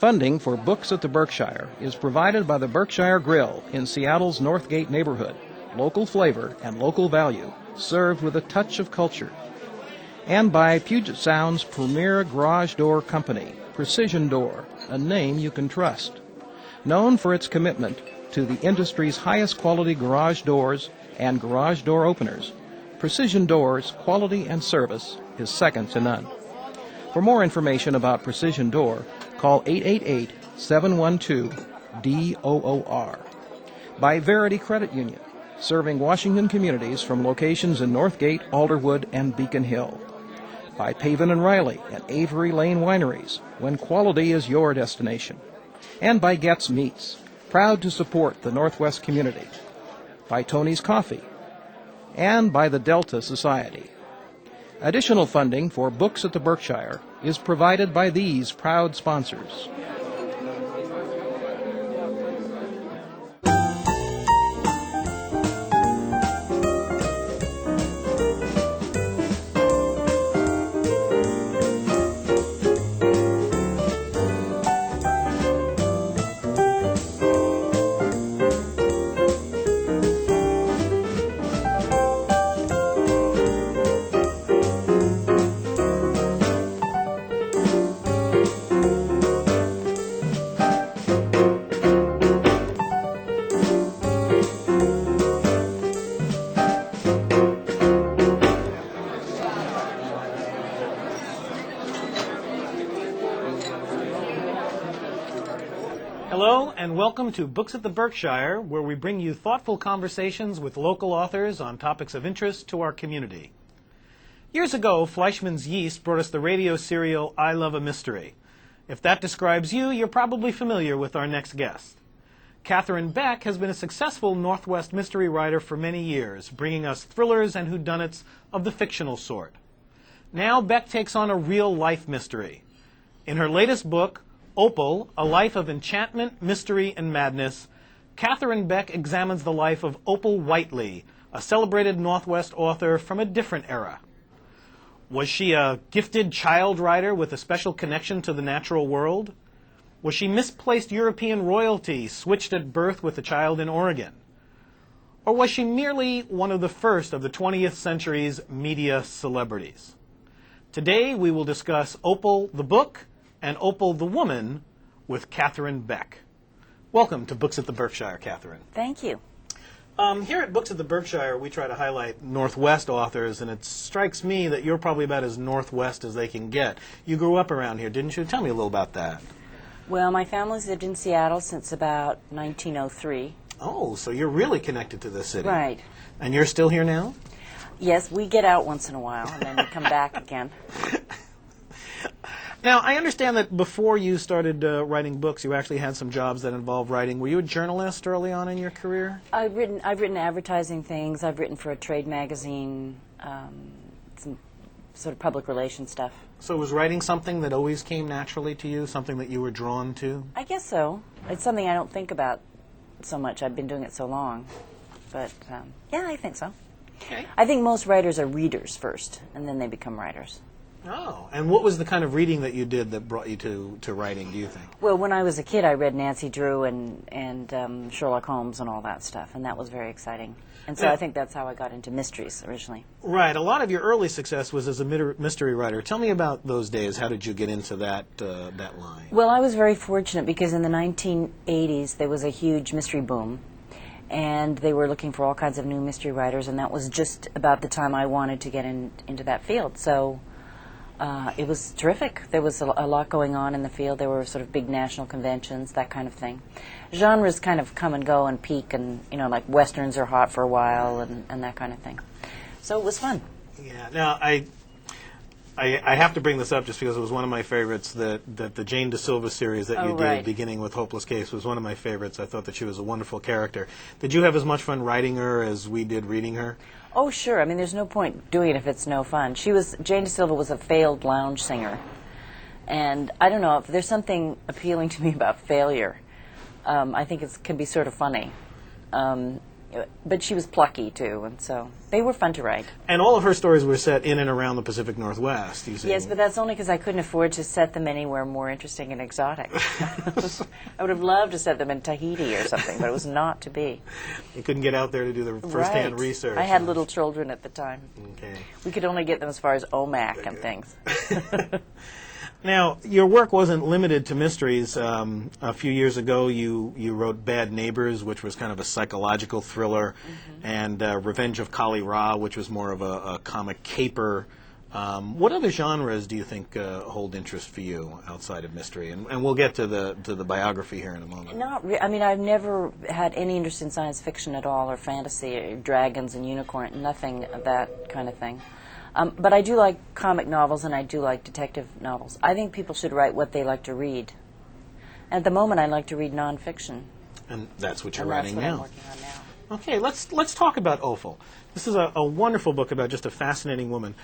Funding for Books at the Berkshire is provided by the Berkshire Grill in Seattle's Northgate neighborhood. Local flavor and local value, served with a touch of culture. And by Puget Sound's premier garage door company, Precision Door, a name you can trust. Known for its commitment to the industry's highest quality garage doors and garage door openers, Precision Door's quality and service is second to none. For more information about Precision Door, call 888-712-DOOR. By Verity Credit Union, serving Washington communities from locations in Northgate, Alderwood, and Beacon Hill. By Pavin and Riley at Avery Lane Wineries, when quality is your destination. And by Getz Meats, proud to support the Northwest community. By Tony's Coffee. And by the Delta Society. Additional funding for Books at the Berkshire is provided by these proud sponsors. Hello and welcome to Books at the Berkshire, where we bring you thoughtful conversations with local authors on topics of interest to our community. Years ago, Fleischmann's Yeast brought us the radio serial I Love a Mystery. If that describes you, you're probably familiar with our next guest. Kathrine Beck has been a successful Northwest mystery writer for many years, bringing us thrillers and whodunits of the fictional sort. Now Beck takes on a real-life mystery. In her latest book, Opal, A Life of Enchantment, Mystery, and Madness, Kathrine Beck examines the life of Opal Whitely, a celebrated Northwest author from a different era. Was she a gifted child writer with a special connection to the natural world? Was she misplaced European royalty, switched at birth with a child in Oregon? Or was she merely one of the first of the 20th century's media celebrities? Today we will discuss Opal the book and Opal the woman with Kathrine Beck. Welcome to Books at the Berkshire, Kathrine. Thank you. Here at Books at the Berkshire, we try to highlight Northwest authors, and it strikes me that you're probably about as Northwest as they can get. You grew up around here, didn't you? Tell me a little about that. Well, my family's lived in Seattle since about 1903. Oh, so you're really connected to this city. Right. And you're still here now? Yes, we get out once in a while, and then we come back again. Now, I understand that before you started writing books, you actually had some jobs that involved writing. Were you a journalist early on in your career? I've written advertising things. I've written for a trade magazine, some sort of public relations stuff. So was writing something that always came naturally to you, something that you were drawn to? I guess so. It's something I don't think about so much. I've been doing it so long. But, yeah, I think so. Okay. I think most writers are readers first, and then they become writers. Oh, and what was the kind of reading that you did that brought you to writing, do you think? Well, when I was a kid, I read Nancy Drew and Sherlock Holmes and all that stuff, and that was very exciting. And so I think that's how I got into mysteries originally. Right. A lot of your early success was as a mystery writer. Tell me about those days. How did you get into that line? Well, I was very fortunate because in the 1980s, there was a huge mystery boom. And they were looking for all kinds of new mystery writers, and that was just about the time I wanted to get into that field. So it was terrific. There was a lot going on in the field. There were sort of big national conventions, that kind of thing. Genres kind of come and go and peak, and like westerns are hot for a while, and that kind of thing. So it was fun. Yeah. Now I have to bring this up just because it was one of my favorites. That the Jane Da Silva series that you did, beginning with Hopeless Case, was one of my favorites. I thought that she was a wonderful character. Did you have as much fun writing her as we did reading her? Oh, sure. I mean, there's no point doing it if it's no fun. Jane Da Silva was a failed lounge singer. And I don't know, if there's something appealing to me about failure. I think it can be sort of funny. But she was plucky, too, and so they were fun to write. And all of her stories were set in and around the Pacific Northwest, you say? Yes, but that's only because I couldn't afford to set them anywhere more interesting and exotic. I would have loved to set them in Tahiti or something, but it was not to be. You couldn't get out there to do the first-hand research. I had little children at the time. Okay. We could only get them as far as OMAC and things. Now, your work wasn't limited to mysteries. A few years ago, you wrote Bad Neighbors, which was kind of a psychological thriller, and Revenge of Kali Ra, which was more of a comic caper. What other genres do you think hold interest for you outside of mystery? And we'll get to the biography here in a moment. I mean, I've never had any interest in science fiction at all, or fantasy, or dragons and unicorn, nothing of that kind of thing. But I do like comic novels, and I do like detective novels. I think people should write what they like to read. And at the moment, I like to read nonfiction. And that's what you're And writing that's what now. I'm working on now. Okay, let's talk about Opal. This is a wonderful book about just a fascinating woman.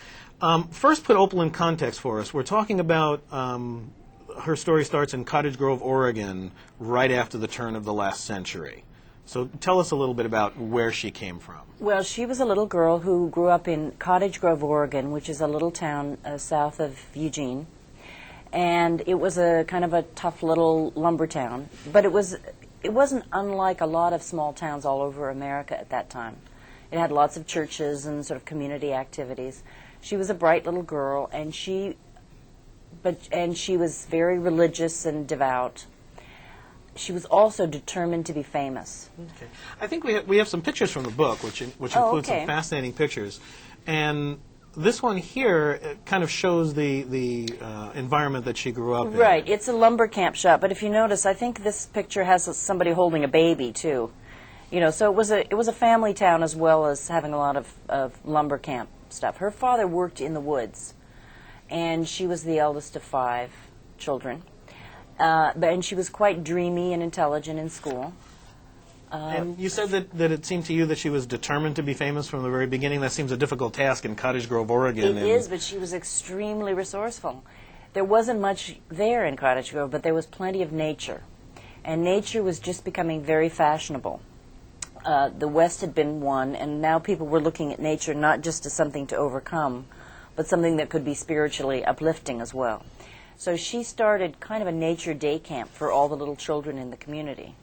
First, put Opal in context for us. We're talking about her story starts in Cottage Grove, Oregon, right after the turn of the last century. So tell us a little bit about where she came from. Well, she was a little girl who grew up in Cottage Grove, Oregon, which is a little town south of Eugene. And it was a kind of a tough little lumber town. But it wasn't unlike a lot of small towns all over America at that time. It had lots of churches and sort of community activities. She was a bright little girl, and she was very religious and devout. She was also determined to be famous. Okay. I think we have some pictures from the book, which includes some fascinating pictures. And this one here kind of shows the environment that she grew up in. Right. It's a lumber camp shop, but if you notice, I think this picture has somebody holding a baby too. You know, so it was a family town as well as having a lot of lumber camp stuff. Her father worked in the woods, and she was the eldest of 5 children. And she was quite dreamy and intelligent in school. And you said that it seemed to you that she was determined to be famous from the very beginning. That seems a difficult task in Cottage Grove, Oregon. It is, but she was extremely resourceful. There wasn't much there in Cottage Grove, but there was plenty of nature. And nature was just becoming very fashionable. The West had been won, and now people were looking at nature not just as something to overcome, but something that could be spiritually uplifting as well. So she started kind of a nature day camp for all the little children in the community.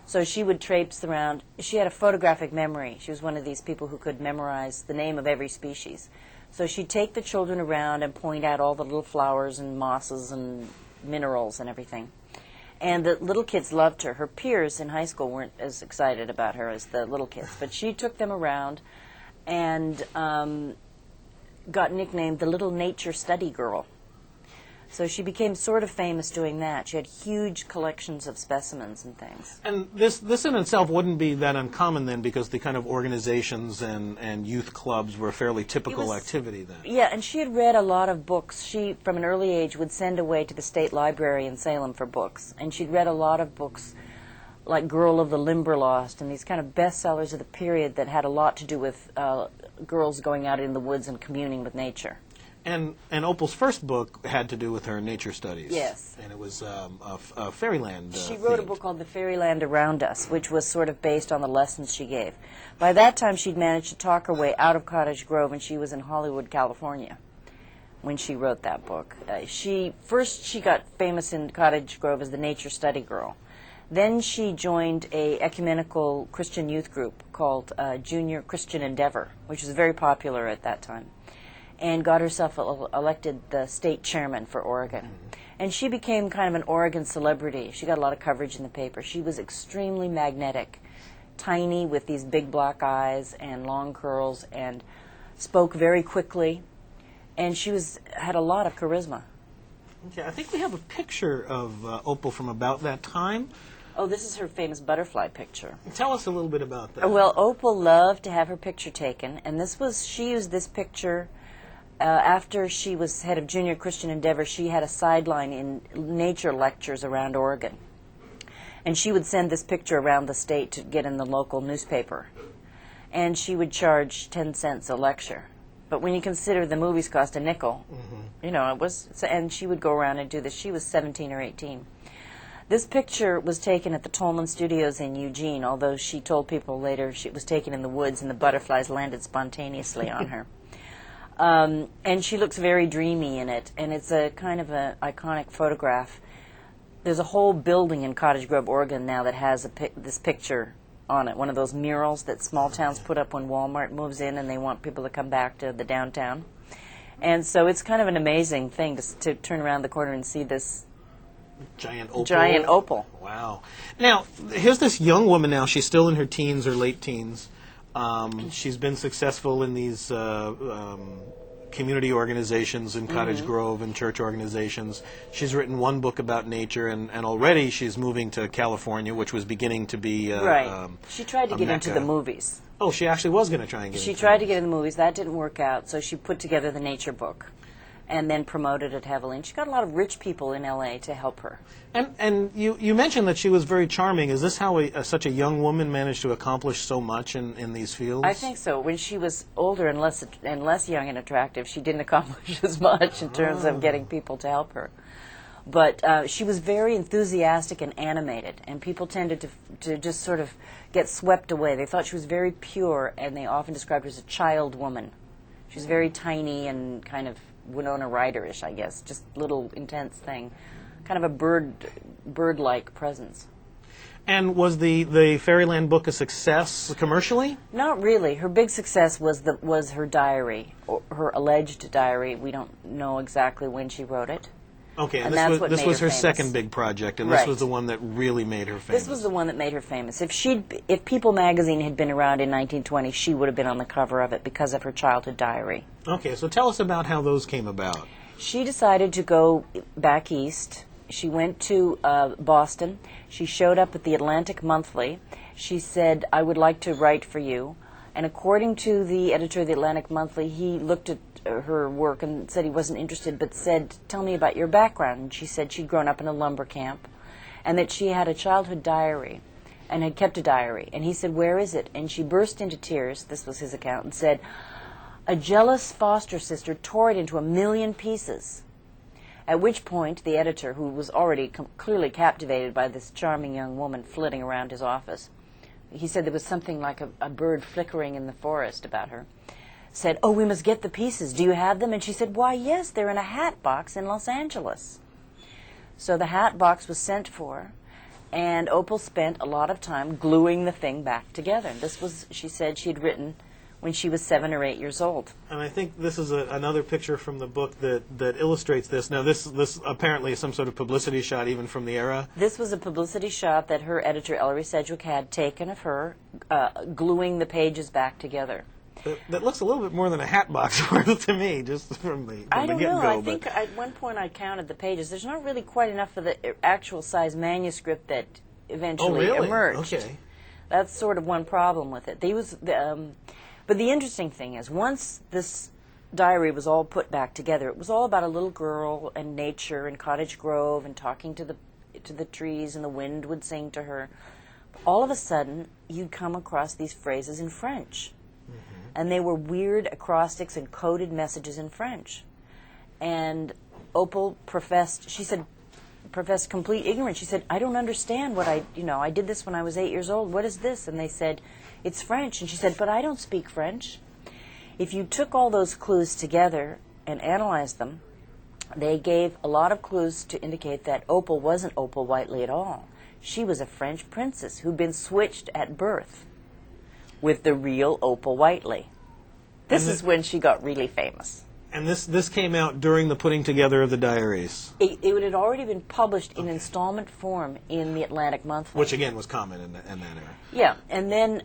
So she would traipse around. She had a photographic memory. She was one of these people who could memorize the name of every species. So she'd take the children around and point out all the little flowers and mosses and minerals and everything. And the little kids loved her. Her peers in high school weren't as excited about her as the little kids. But she took them around and got nicknamed the Little Nature Study Girl. So she became sort of famous doing that. She had huge collections of specimens and things. And this in itself wouldn't be that uncommon then, because the kind of organizations and youth clubs were a fairly typical activity then. Yeah, and she had read a lot of books. She, from an early age, would send away to the state library in Salem for books. And she'd read a lot of books like Girl of the Limberlost and these kind of bestsellers of the period that had a lot to do with girls going out in the woods and communing with nature. And Opal's first book had to do with her nature studies. Yes. And it was a fairyland She wrote a themed. book called The Fairyland Around Us, which was sort of based on the lessons she gave. By that time, she'd managed to talk her way out of Cottage Grove, and she was in Hollywood, California, when she wrote that book. She got famous in Cottage Grove as the Nature Study Girl. Then she joined a ecumenical Christian youth group called Junior Christian Endeavor, which was very popular at that time, and got herself elected the state chairman for Oregon. Mm-hmm. And she became kind of an Oregon celebrity. She got a lot of coverage in the paper. She was extremely magnetic, tiny with these big black eyes and long curls, and spoke very quickly. And she had a lot of charisma. Okay, I think we have a picture of Opal from about that time. Oh, this is her famous butterfly picture. Tell us a little bit about that. Well, Opal loved to have her picture taken, and she used this picture after she was head of Junior Christian Endeavor. She had a sideline in nature lectures around Oregon. And she would send this picture around the state to get in the local newspaper. And she would charge 10 cents a lecture. But when you consider the movies cost a nickel, mm-hmm. It was, and she would go around and do this. She was 17 or 18. This picture was taken at the Tolman Studios in Eugene, although she told people later it was taken in the woods and the butterflies landed spontaneously on her. And she looks very dreamy in it, and it's a kind of an iconic photograph. There's a whole building in Cottage Grove, Oregon now that has this picture on it, one of those murals that small towns put up when Walmart moves in and they want people to come back to the downtown. And so it's kind of an amazing thing to turn around the corner and see this giant opal. Giant opal. Wow. Now, here's this young woman now. She's still in her teens or late teens. She's been successful in these community organizations in Cottage Grove and church organizations. She's written one book about nature, and already she's moving to California, which was beginning to be right. She tried to get into mecca. the movies. Oh, she actually was going to try and get into She tried to get in the movies. That didn't work out, so she put together the nature book and then promoted it heavily. And she got a lot of rich people in L.A. to help her. And you mentioned that she was very charming. Is this how such a young woman managed to accomplish so much in these fields? I think so. When she was older and less young and attractive, she didn't accomplish as much in terms of getting people to help her. But she was very enthusiastic and animated, and people tended to just sort of get swept away. They thought she was very pure, and they often described her as a child woman. She was very tiny and kind of Winona Ryder-ish, I guess, just little intense thing, kind of a bird-like presence. And was the Fairyland book a success commercially? Not really. Her big success was her diary, or her alleged diary. We don't know exactly when she wrote it. Okay, and that's what this made was her famous. Second big project, and Right. this was the one that really made her famous. This was the one that made her famous. If People magazine had been around in 1920, she would have been on the cover of it because of her childhood diary. Okay, so tell us about how those came about. She decided to go back east. She went to Boston. She showed up at the Atlantic Monthly. She said, "I would like to write for you." And according to the editor of the Atlantic Monthly, he looked at her work and said he wasn't interested, but said, "Tell me about your background." And she said she'd grown up in a lumber camp and that she had a childhood diary and had kept a diary. And he said, "Where is it?" And she burst into tears, this was his account, and said, "A jealous foster sister tore it into 1,000,000 pieces." At which point the editor, who was already clearly captivated by this charming young woman flitting around his office, he said there was something like a bird flickering in the forest about her, said, "Oh, we must get the pieces. Do you have them?" And she said, "Why, yes, they're in a hat box in Los Angeles." So the hat box was sent for, and Opal spent a lot of time gluing the thing back together. This was, she said, she had written when she was 7 or 8 years old. And I think this is another picture from the book that illustrates this. Now, this apparently is some sort of publicity shot even from the era. This was a publicity shot that her editor, Ellery Sedgwick, had taken of her gluing the pages back together. That looks a little bit more than a hat box to me, just from the I don't get-go. know. I think at one point I counted the pages. There's not really quite enough of the actual size manuscript that eventually emerged. Okay. That's sort of one problem with it. But the interesting thing is, once this diary was all put back together, it was all about a little girl and nature and Cottage Grove and talking to the trees, and the wind would sing to her. All of a sudden, you'd come across these phrases in French. And they were weird acrostics and coded messages in French. And Opal professed complete ignorance. She said, "I don't understand what I did this when I was 8 years old. What is this?" And they said, "It's French." And she said, "But I don't speak French." If you took all those clues together and analyzed them, they gave a lot of clues to indicate that Opal wasn't Opal Whitely at all. She was a French princess who'd been switched at birth with the real Opal Whitely. This is when she got really famous. And this came out during the putting together of the diaries. It had already been published in installment form in the Atlantic Monthly. Which, again, was common in that era. Yeah, and then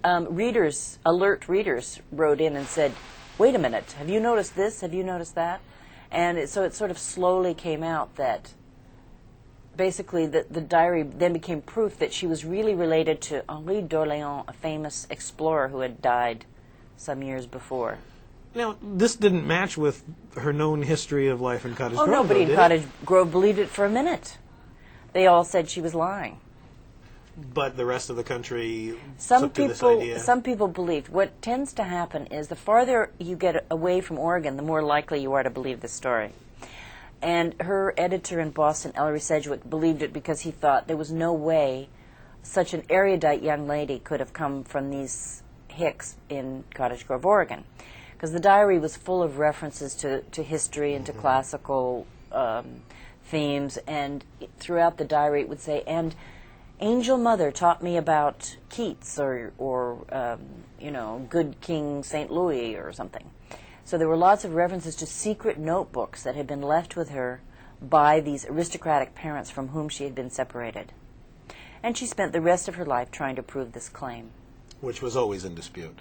alert readers wrote in and said, "Wait a minute, have you noticed this? Have you noticed that?" And so it sort of slowly came out that basically the diary then became proof that she was really related to Henri d'Orléans, a famous explorer who had died some years before. Now, this didn't match with her known history of life in Cottage Grove. Nobody though, in did Cottage Grove believed it for a minute. They all said she was lying. But the rest of the country Some took to this idea. some people believed. What tends to happen is the farther you get away from Oregon, the more likely you are to believe the story. And her editor in Boston, Ellery Sedgwick, believed it because he thought there was no way such an erudite young lady could have come from these hicks in Cottage Grove, Oregon. Because the diary was full of references to history and to classical themes, and throughout the diary it would say, and Angel Mother taught me about Keats or good King St. Louis or something. So there were lots of references to secret notebooks that had been left with her by these aristocratic parents from whom she had been separated. And she spent the rest of her life trying to prove this claim. Which was always in dispute,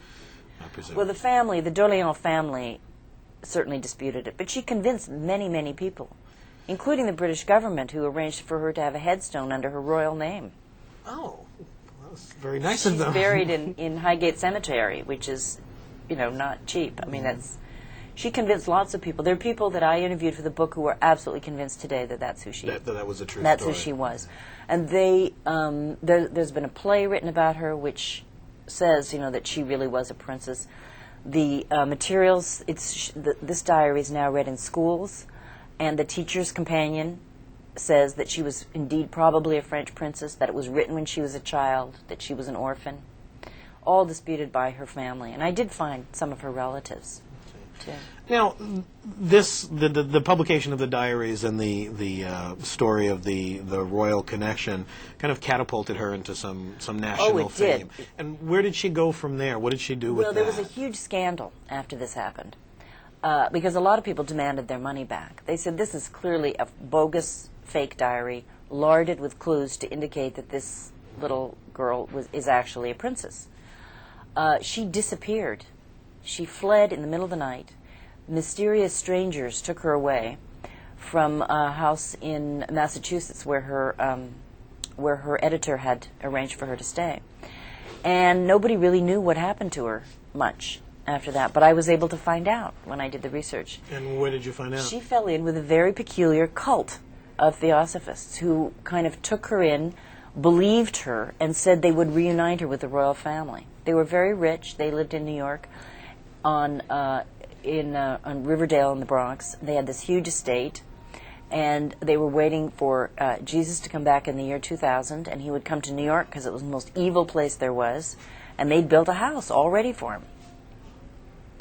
I presume. Well, the d'Orléans family certainly disputed it, but she convinced many, many people, including the British government, who arranged for her to have a headstone under her royal name. Oh, that was very nice of them. She's buried in Highgate Cemetery, which is, not cheap. I mean, she convinced lots of people. There are people that I interviewed for the book who are absolutely convinced today that that's who she is. That was a true That's story. who she was. And there's been a play written about her which says, that she really was a princess. The materials, this diary is now read in schools, and the teacher's companion says that she was indeed probably a French princess, that it was written when she was a child, that she was an orphan, all disputed by her family. And I did find some of her relatives, too. Now, the publication of the diaries and the story of the royal connection kind of catapulted her into some national fame. Did. And where did she go from there? What did she do with that? Well, there was a huge scandal after this happened, because a lot of people demanded their money back. They said this is clearly a bogus fake diary, larded with clues to indicate that this little girl is actually a princess. She disappeared. She fled in the middle of the night. Mysterious strangers took her away from a house in Massachusetts where her editor had arranged for her to stay. And nobody really knew what happened to her much after that, but I was able to find out when I did the research. And where did you find out? She fell in with a very peculiar cult of theosophists who kind of took her in, believed her, and said they would reunite her with the royal family. They were very rich. They lived in New York on Riverdale in the Bronx. They had this huge estate, and they were waiting for Jesus to come back in the year 2000, and he would come to New York because it was the most evil place there was, and they'd built a house all ready for him.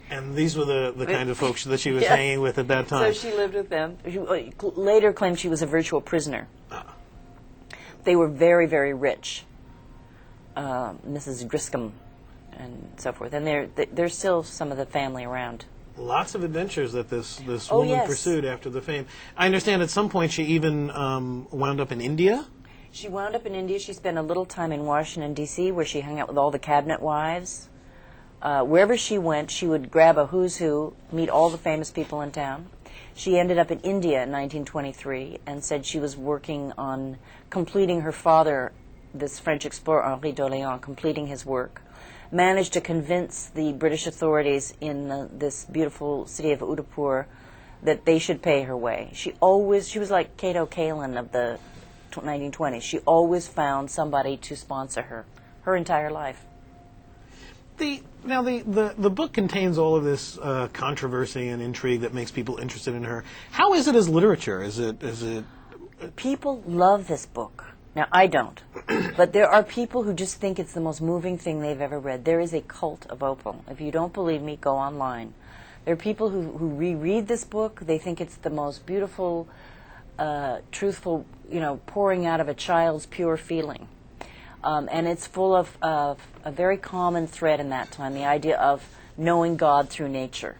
And these were the kind of folks that she was Yes. hanging with at that time. So she lived with them. She later claimed she was a virtual prisoner. They were very, very rich, Mrs. Griscom and so forth. And there's still some of the family around. Lots of adventures that this Oh, woman yes. pursued after the fame. I understand at some point she even wound up in India? She wound up in India. She spent a little time in Washington, D.C., where she hung out with all the cabinet wives. Wherever she went, she would grab a who's who, meet all the famous people in town. She ended up in India in 1923 and said she was working on completing her father, this French explorer Henri d'Orléans, completing his work. Managed to convince the British authorities in this beautiful city of Udaipur that they should pay her way. She was like Cato Kalin of the 1920s. She always found somebody to sponsor her entire life. The book contains all of this controversy and intrigue that makes people interested in her. How is it as literature? Is it? People love this book. Now, I don't. But there are people who just think it's the most moving thing they've ever read. There is a cult of Opal. If you don't believe me, go online. There are people who reread this book. They think it's the most beautiful, truthful, pouring out of a child's pure feeling. And it's full of a very common thread in that time, the idea of knowing God through nature.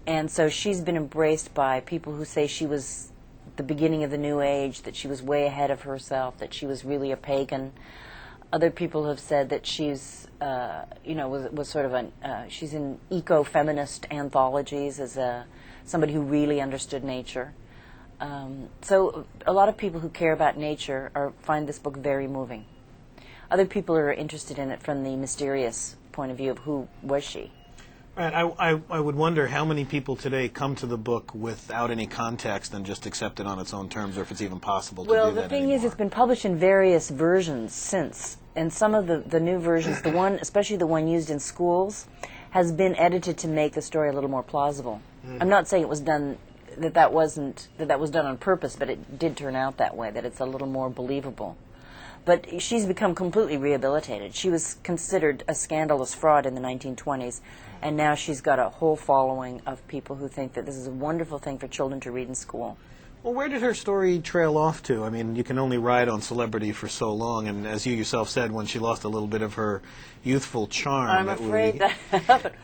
And so she's been embraced by people who say she was the beginning of the New Age, that she was way ahead of herself, that she was really a pagan. Other people have said that she's, was sort of she's in eco-feminist anthologies as somebody who really understood nature. So a lot of people who care about nature find this book very moving. Other people are interested in it from the mysterious point of view of who was she. Right. I would wonder how many people today come to the book without any context and just accept it on its own terms, or if it's even possible to do that Well, the thing anymore. is, it's been published in various versions since, and some of the new versions, especially the one used in schools, has been edited to make the story a little more plausible. I'm not saying it was done that was done on purpose, but it did turn out that way, that it's a little more believable. But she's become completely rehabilitated. She was considered a scandalous fraud in the 1920s, and now she's got a whole following of people who think that this is a wonderful thing for children to read in school. Well, where did her story trail off to? I mean, you can only ride on celebrity for so long, and as you yourself said, when she lost a little bit of her youthful charm... I'm afraid that happened.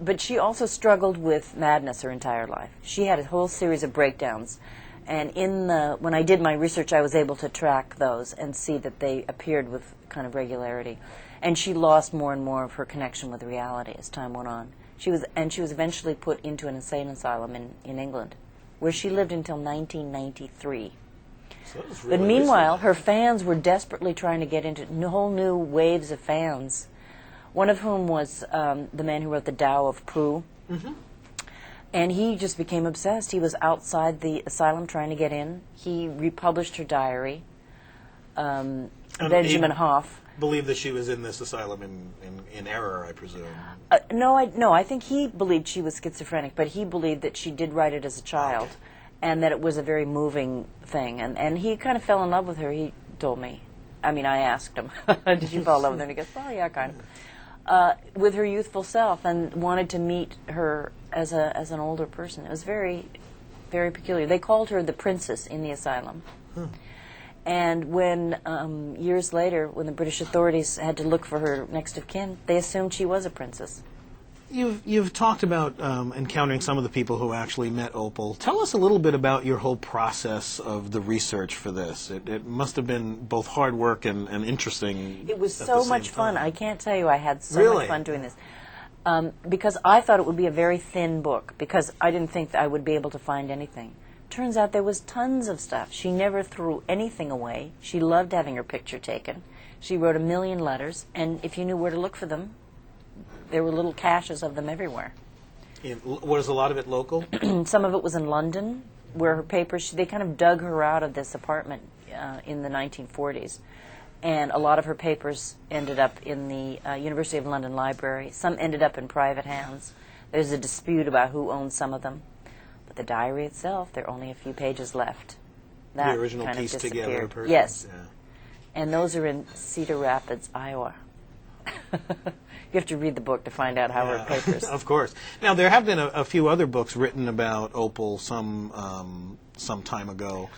But she also struggled with madness her entire life. She had a whole series of breakdowns. And when I did my research, I was able to track those and see that they appeared with kind of regularity. And she lost more and more of her connection with reality as time went on. She was eventually put into an insane asylum in England, where she lived until 1993. So really but meanwhile, her fans were desperately trying to get into whole new waves of fans, one of whom was the man who wrote the Tao of Pooh. Mm-hmm. And he just became obsessed. He was outside the asylum trying to get in. He republished her diary. Benjamin Hoff believed that she was in this asylum in error, I presume. No, I think he believed she was schizophrenic, but he believed that she did write it as a child, and that it was a very moving thing. And he kind of fell in love with her, he told me. I mean, I asked him, did you fall in love with her? And he goes, well, yeah, kind of. With her youthful self, and wanted to meet her as an older person. It was very, very peculiar. They called her the princess in the asylum. And when, years later, when the British authorities had to look for her next of kin, they assumed she was a princess. You've talked about encountering some of the people who actually met Opal. Tell us a little bit about your whole process of the research for this. It must have been both hard work and interesting. It was at so the same much fun. time. I can't tell you, I had so Really? much fun doing this. Because I thought it would be a very thin book, because I didn't think that I would be able to find anything. Turns out there was tons of stuff. She never threw anything away. She loved having her picture taken. She wrote 1 million letters, and if you knew where to look for them, there were little caches of them everywhere. Was a lot of it local? Some of it was in London, where her papers, they kind of dug her out of this apartment in the 1940s. And a lot of her papers ended up in the University of London Library. Some ended up in private hands. There's a dispute about who owns some of them. But the diary itself, there are only a few pages left. That The original kind of piece together disappeared. person. Yes. Yeah. And those are in Cedar Rapids, Iowa. You have to read the book to find out how her papers. Of course. Now, there have been a few other books written about Opal some time ago.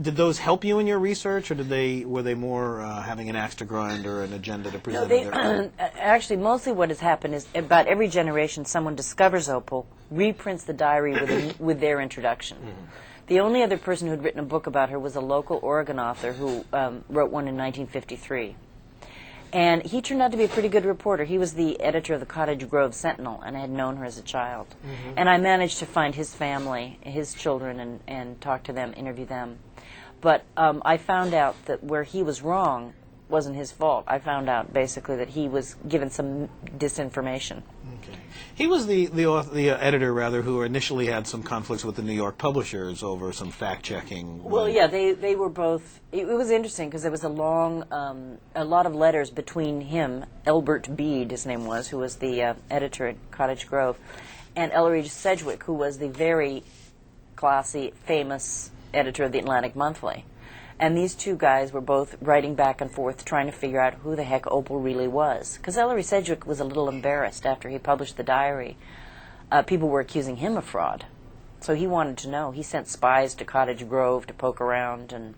Did those help you in your research, or were they more having an axe to grind or an agenda to present? Actually, mostly what has happened is about every generation someone discovers Opal, reprints the diary with their introduction. Mm-hmm. The only other person who had written a book about her was a local Oregon author who wrote one in 1953. And he turned out to be a pretty good reporter. He was the editor of the Cottage Grove Sentinel, and I had known her as a child. Mm-hmm. And I managed to find his family, his children, and talk to them, interview them. But I found out that where he was wrong wasn't his fault. I found out basically that he was given some disinformation. Okay. He was the editor, rather, who initially had some conflicts with the New York publishers over some fact-checking. Well, yeah, they were both. It was interesting because there was a lot of letters between him, Elbert Bede, his name was, who was the editor at Cottage Grove, and Ellery Sedgwick, who was the very classy, famous editor of the Atlantic Monthly. And these two guys were both writing back and forth trying to figure out who the heck Opal really was. Because Ellery Sedgwick was a little embarrassed after he published the diary. People were accusing him of fraud. So he wanted to know. He sent spies to Cottage Grove to poke around and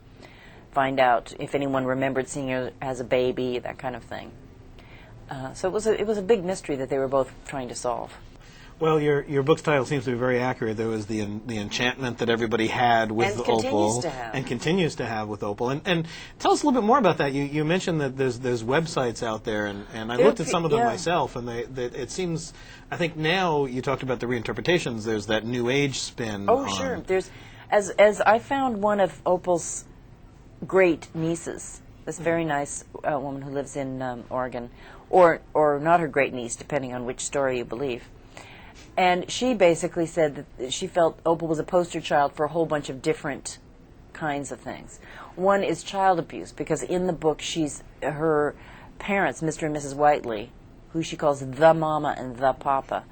find out if anyone remembered seeing her as a baby, that kind of thing. So it was a big mystery that they were both trying to solve. Well, your book's title seems to be very accurate. There was the enchantment that everybody had with Opal, and continues to have with Opal. And tell us a little bit more about that. You mentioned that there's websites out there, and I looked at some of them myself, and it seems, I think now you talked about the reinterpretations. There's that New Age spin. Oh, sure. There's as I found one of Opal's great nieces, this very nice woman who lives in Oregon, or not her great niece, depending on which story you believe. And she basically said that she felt Opal was a poster child for a whole bunch of different kinds of things. One is child abuse, because in the book her parents, Mr. and Mrs. Whitely, who she calls the mama and the papa,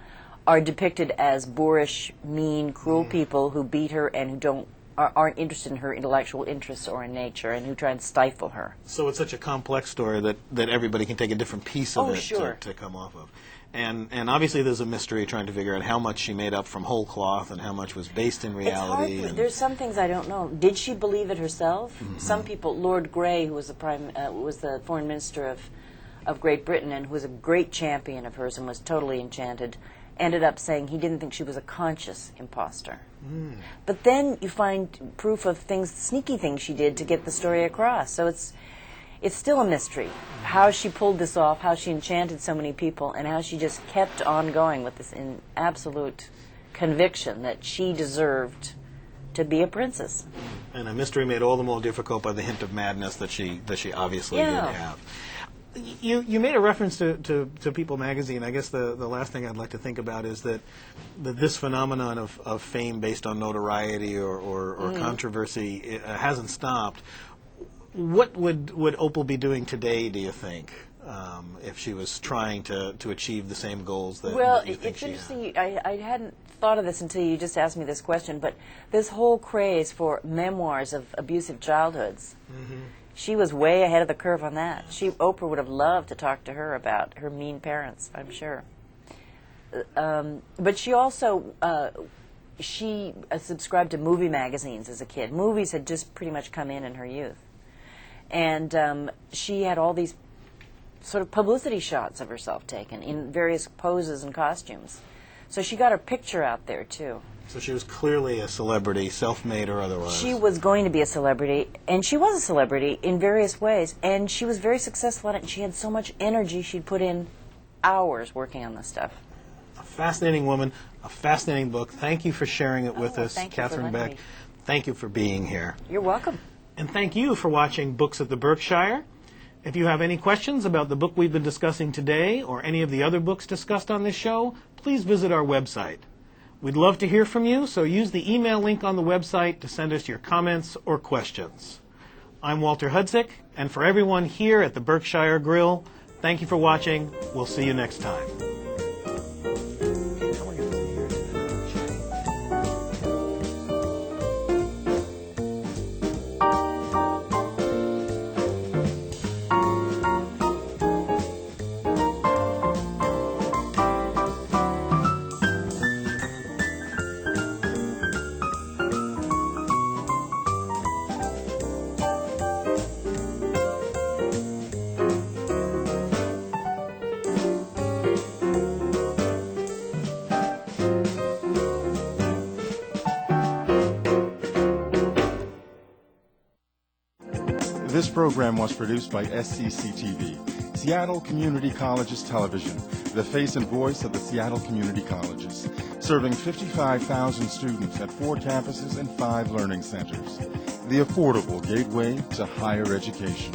are depicted as boorish, mean, cruel people who beat her and who aren't interested in her intellectual interests or in nature, and who try and stifle her. So it's such a complex story that everybody can take a different piece of to come off of. And obviously there's a mystery trying to figure out how much she made up from whole cloth and how much was based in reality. There's some things I don't know. Did she believe it herself? Some people, Lord Grey, who was the foreign minister of Great Britain and who was a great champion of hers and was totally enchanted, ended up saying he didn't think she was a conscious imposter. But then you find proof of sneaky things she did to get the story across. So it's still a mystery how she pulled this off, how she enchanted so many people, and how she just kept on going with this in absolute conviction that she deserved to be a princess. And a mystery made all the more difficult by the hint of madness that she obviously did have. You made a reference to People magazine. I guess the last thing I'd like to think about is that this phenomenon of fame based on notoriety or controversy hasn't stopped. What would Opal be doing today, do you think, if she was trying to achieve the same goals that you think it's interesting. I hadn't thought of this until you just asked me this question, but this whole craze for memoirs of abusive childhoods, she was way ahead of the curve on that. Oprah would have loved to talk to her about her mean parents, I'm sure. But she also subscribed to movie magazines as a kid. Movies had just pretty much come in her youth. And she had all these sort of publicity shots of herself taken in various poses and costumes. So she got her picture out there, too. So she was clearly a celebrity, self-made or otherwise. She was going to be a celebrity, and she was a celebrity in various ways, and she was very successful at it, and she had so much energy she'd put in hours working on this stuff. A fascinating woman, a fascinating book. Thank you for sharing it with us, Kathrine Beck. Thank you for being here. You're welcome. And thank you for watching Books at the Berkshire. If you have any questions about the book we've been discussing today or any of the other books discussed on this show, please visit our website. We'd love to hear from you, so use the email link on the website to send us your comments or questions. I'm Walter Hudsick, and for everyone here at the Berkshire Grill, thank you for watching. We'll see you next time. This program was produced by SCCtv, Seattle Community Colleges Television, the face and voice of the Seattle Community Colleges, serving 55,000 students at 4 campuses and 5 learning centers. The affordable gateway to higher education.